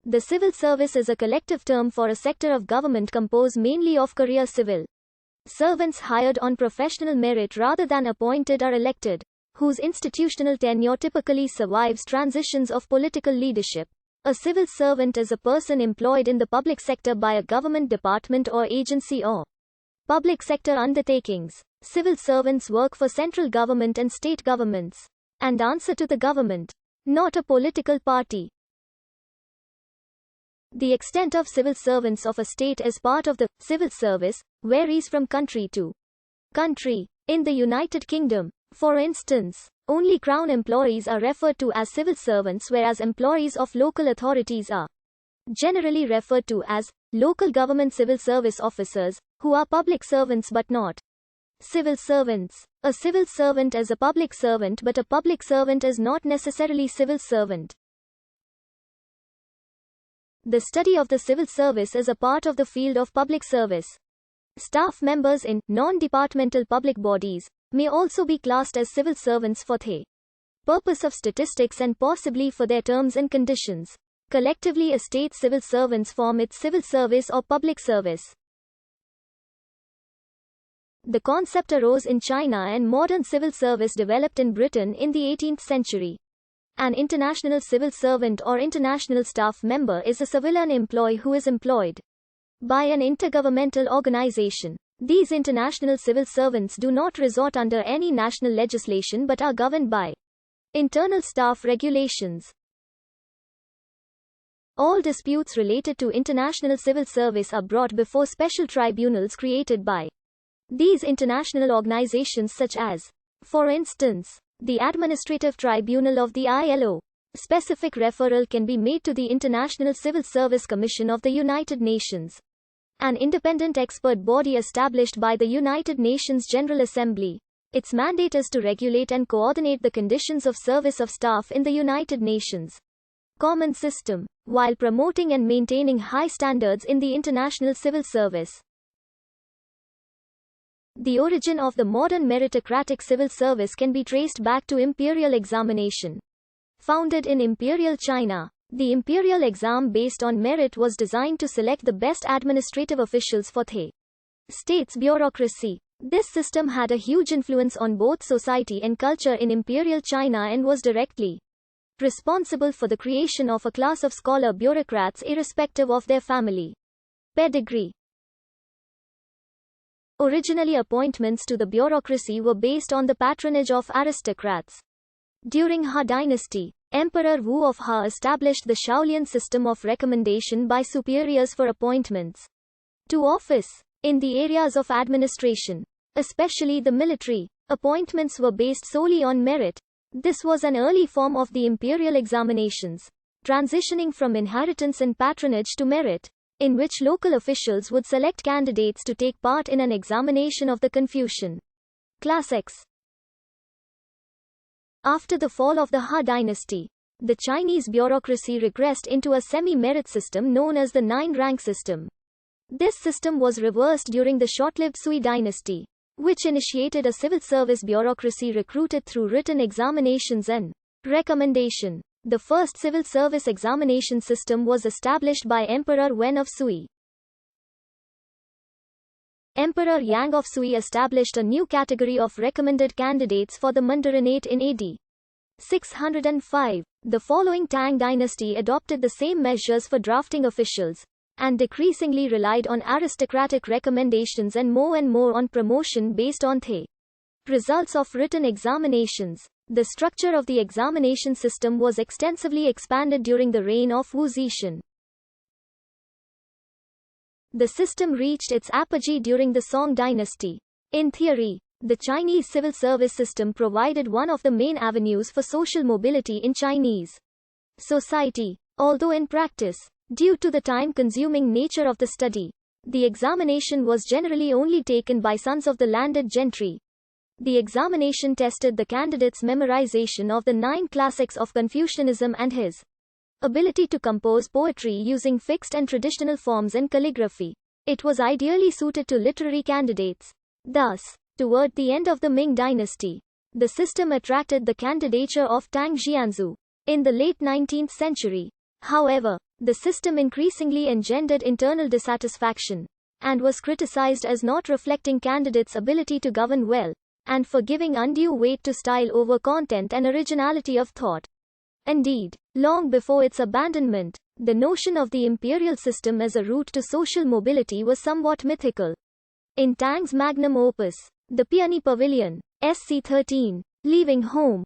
The civil service is a collective term for a sector of government composed mainly of career civil servants hired on professional merit rather than appointed or elected, whose institutional tenure typically survives transitions of political leadership. A civil servant is a person employed in the public sector by a government department or agency or public sector undertakings. Civil servants work for central government and state governments and answer to the government, not a political party. The extent of civil servants of a state as part of the civil service varies from country to country. In the United Kingdom, for instance, only Crown employees are referred to as civil servants, whereas employees of local authorities are generally referred to as local government civil service officers, who are public servants but not civil servants. A civil servant is a public servant, but a public servant is not necessarily civil servant. The study of the civil service is a part of the field of public service. Staff members in non-departmental public bodies may also be classed as civil servants for the purpose of statistics and possibly for their terms and conditions. Collectively, a state's civil servants form its civil service or public service. The concept arose in China and modern civil service developed in Britain in the 18th century. An international civil servant or international staff member is a civilian employee who is employed by an intergovernmental organization. These international civil servants do not resort under any national legislation but are governed by internal staff regulations. All disputes related to international civil service are brought before special tribunals created by these international organizations, such as, for instance, the Administrative Tribunal of the ILO. Specific referral can be made to the International Civil Service Commission of the United Nations, an independent expert body established by the United Nations General Assembly. Its mandate is to regulate and coordinate the conditions of service of staff in the United Nations common system, while promoting and maintaining high standards in the international civil service. The origin of the modern meritocratic civil service can be traced back to imperial examination. Founded in imperial China, the imperial exam based on merit was designed to select the best administrative officials for the state's bureaucracy. This system had a huge influence on both society and culture in imperial China and was directly responsible for the creation of a class of scholar bureaucrats irrespective of their family pedigree. Originally, appointments to the bureaucracy were based on the patronage of aristocrats. During Ha Dynasty, Emperor Wu of Ha established the Shaolian system of recommendation by superiors for appointments to office. In the areas of administration, especially the military, appointments were based solely on merit. This was an early form of the imperial examinations, transitioning from inheritance and patronage to merit, in which local officials would select candidates to take part in an examination of the Confucian classics. After the fall of the Ha Dynasty, the Chinese bureaucracy regressed into a semi-merit system known as the nine-rank system. This system was reversed during the short-lived Sui Dynasty, which initiated a civil service bureaucracy recruited through written examinations and recommendation. The first civil service examination system was established by Emperor Wen of Sui. Emperor Yang of Sui established a new category of recommended candidates for the mandarinate in AD 605. The following Tang dynasty adopted the same measures for drafting officials, and decreasingly relied on aristocratic recommendations and more on promotion based on the results of written examinations. The structure of the examination system was extensively expanded during the reign of Wu Zetian. The system reached its apogee during the Song dynasty. In theory, the Chinese civil service system provided one of the main avenues for social mobility in Chinese society. Although in practice, due to the time-consuming nature of the study, the examination was generally only taken by sons of the landed gentry. The examination tested the candidate's memorization of the 9 classics of Confucianism and his ability to compose poetry using fixed and traditional forms and calligraphy. It was ideally suited to literary candidates. Thus, toward the end of the Ming dynasty, the system attracted the candidature of Tang Xianzu. In the late 19th century, however, The system increasingly engendered internal dissatisfaction, and was criticized as not reflecting candidates' ability to govern well, and for giving undue weight to style over content and originality of thought. Indeed, long before its abandonment, the notion of the imperial system as a route to social mobility was somewhat mythical. In Tang's magnum opus, The Peony Pavilion, SC 13, Leaving Home,